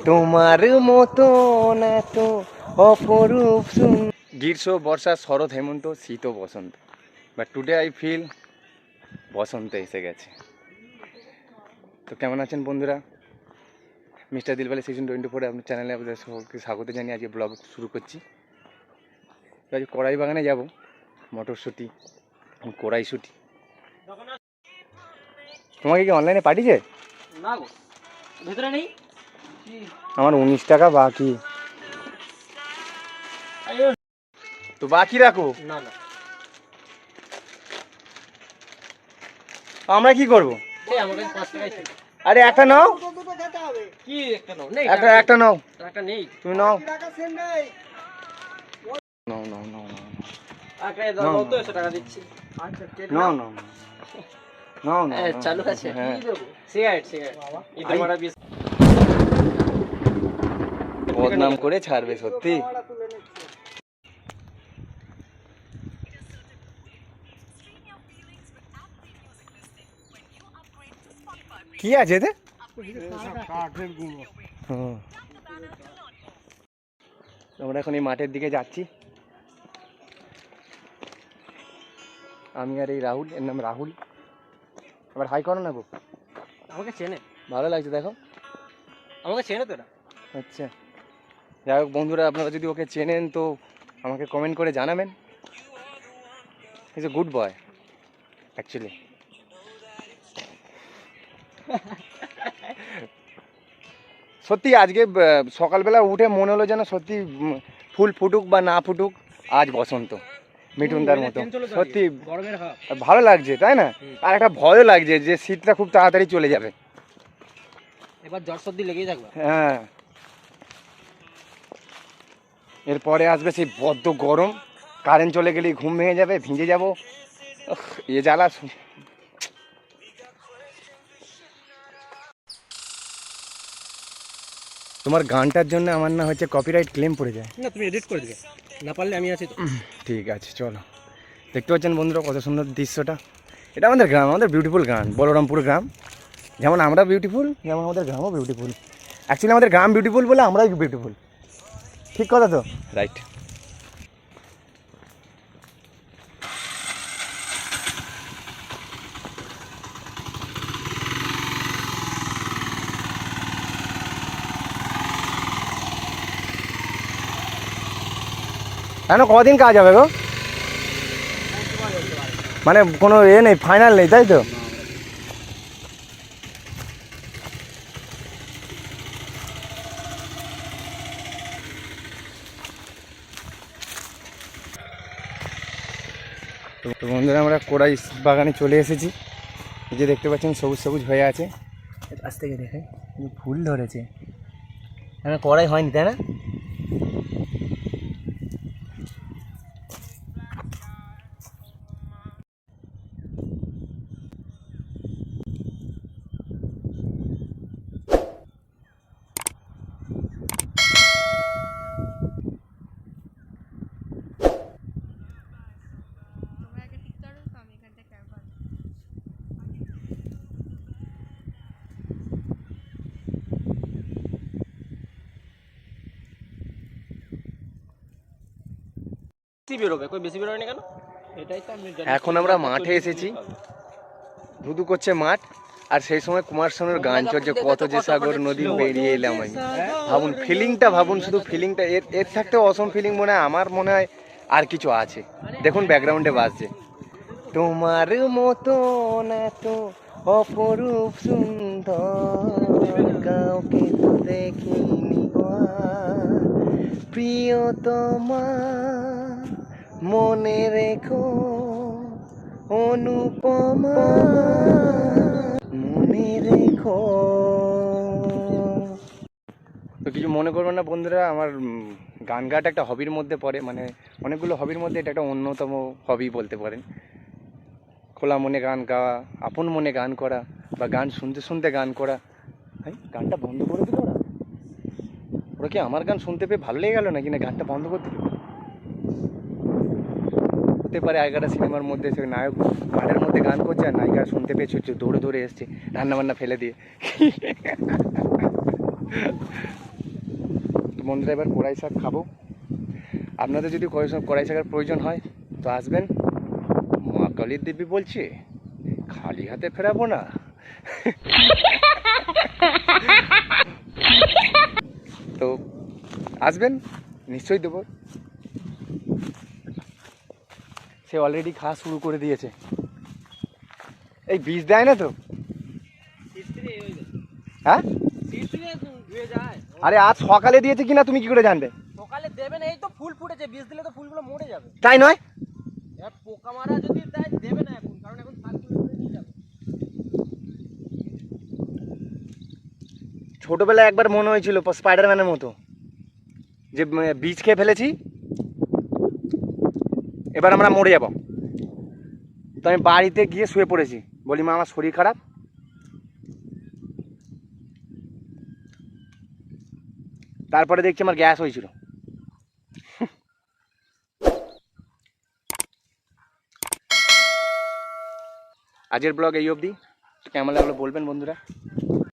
তোমার মতন এত অপরূপ গ্রীষ্ম, বর্ষা, শরৎ, হেমন্ত, শীত ও বসন্ত, বাট টুডে আই ফিল বসন্ত এসে গেছে। তো কেমন আছেন বন্ধুরা? মিস্টার দিলবালে সিজন 24 আপনার চ্যানেলে আপনাদের সকলকে স্বাগত জানিয়ে আজকে ব্লগ শুরু করছি। আজ কড়াই বাগানে যাব, মটরশুঁটি, কড়াইশুঁটি। তোমাকে কি অনলাইনে পাঠিয়েছে? না গো, ভেতরে নেই। আমার 19 টাকা বাকি। তো বাকি রাখো। না না, আমরা কি করবো? আমার কাছে 5 টাকাই ছিল। আরে একটা নাও। কি একটা নাও? নেই, একটা নাও। টাকা নেই। তুমি নাও। নাও নাও নাও নাও। টাকা দাও তো, 100 টাকা দিচ্ছি। আচ্ছা, নাও নাও নাও নাও। চালু আছে। হ্যাঁ। সিগারেট বাবা। ইতে মারা বিষ। বদনাম করে ছাড়বে সত্যি। কি আছে এতে? আমরা এখন এই মাঠের দিকে যাচ্ছি। আমি আর এই রাহুল, এর নাম রাহুল। আবার হাই করো না গো। আমাকে চেনে? ভালো লাগছে দেখো। আমাকে চেনে তো না। আচ্ছা, যাই হোক বন্ধুরা, আপনারা যদি ওকে চেনেন তো আমাকে কমেন্ট করে জানাবেন। Is a good boy actually. সত্যি আজকে সকালবেলা উঠে মনে হলো যেন সত্যি ফুল ফুটুক বা না ফুটুক, আজ বসন্ত মিঠুনদার মতো। সত্যি ভালো লাগছে, তাই না? আর একটা ভয়ও লাগছে যে শীতটা খুব তাড়াতাড়ি চলে যাবে। এবার জ্বর সর্দি লেগেই থাকবে। হ্যাঁ, এরপরে আসবে সেই বড্ড গরম, কারেন্ট চলে গেলেই ঘুম ভেঙে যাবে, ভিজে যাবো। এ জ্বালা। তোমার গানটার জন্য আমার না হচ্ছে কপিরাইট ক্লেম পড়ে যায়। না, তুমি এডিট করে দিবে, না পারলে আমি আছি তো। ঠিক আছে, চলো। দেখতে পাচ্ছেন বন্ধুরা কত সুন্দর দৃশ্যটা। এটা আমাদের গ্রাম, আমাদের বিউটিফুল গ্রাম, বলরামপুর গ্রাম। যেমন আমরা বিউটিফুল, যেমন আমাদের গ্রামও বিউটিফুল। অ্যাকচুয়ালি আমাদের গ্রাম বিউটিফুল বলে আমরাই বিউটিফুল। ঠিক কথা তো? রাইট। কেন, কদিন কাজ হবে গো? মানে কোনো এ নেই, ফাইনাল নেই, তাই তো? তো বন্ধুরা, আমরা কোড়াই বাগানে চলে এসেছি। এই যে দেখতে পাচ্ছেন সবুজ সবুজ হয়ে আছে। আজ থেকে দেখে ফুল ধরেছে। হ্যাঁ, কড়াই হয়নি তাই না? বেশি বেরোবে, কই বেশি বেরোয় না কেন? এটাই তো আমি জানি। এখন আমরা মাঠে এসেছি, ধুধু করছে মাঠ। আর সেই সময় কুমার শানুর গান চলছে, কত যে সাগর নদী পেরিয়ে এলাম আমি। ভাবুন ফিলিংটা, ভাবুন শুধু ফিলিংটা। এর থাকতেও অসম ফিলিং মনে হয়, আমার মনে হয় আর কিছু আছে। দেখুন ব্যাকগ্রাউন্ডে বাজছে তোমার মতন এত অপরূপ সুন্দর কাউকে তো দেখিনি প্রিয়তমা, মনে রেখো অনুপমা, মনে রেখো। তো কিছু মনে করবেন না বন্ধুরা, আমার গান গাওয়াটা একটা হবির মধ্যে পড়ে। মানে অনেকগুলো হবির মধ্যে এটা একটা অন্যতম হবি বলতে পারেন। খোলা মনে গান গাওয়া, আপন মনে গান করা, বা গান শুনতে শুনতে গান করা। ভাই গানটা বন্ধ করে দিল ওরা। ওরা কি আমার গান শুনতে পেয়ে ভালো লেগে গেল নাকি, না গানটা বন্ধ করে দিল? হতে পারে আগেকার সিনেমার মধ্যে সে নায়ক মাঠের মধ্যে গান করছে আর নায়িকা শুনতে পেয়েছে হচ্ছে দৌড়ে দৌড়ে এসছে রান্নাবান্না ফেলে দিয়ে। তো বন্ধুরা এবার কড়াই শাক খাবো। আপনাদের যদি কড়াই শাকের প্রয়োজন হয় তো আসবেন। মা কালীর দেবী বলছে খালি হাতে ফেরাবো না। তো আসবেন, নিশ্চয়ই দেবো। সে অলরেডি খাওয়া শুরু করে দিয়েছে। এই বীজ দেয় না তো? হ্যাঁ, আরে আজ সকালে দিয়েছে কিনা তুমি কি করে জানবে? সকালে দেবেন, এই তো ফুল ফুটেছে, বীজ দিলে তো ফুলগুলো মরে যাবে। তাই নয়? পোকা মারা যদি দেয় দেবে না এখন, কারণ এখন নিয়ে যাবে। ছোটবেলায় একবার মনে হয়েছিল স্পাইডারম্যানের মতো যে বীজ খেয়ে ফেলেছি, এবার আমরা মরে যাব। তো আমি বাড়িতে গিয়ে শুয়ে পড়েছি, বলি মা আমার শরীর খারাপ। তারপরে দেখছি আমার গ্যাস হয়েছিল। আজকের ব্লগ এই অবধি। কেমন লাগলো বলবেন বন্ধুরা।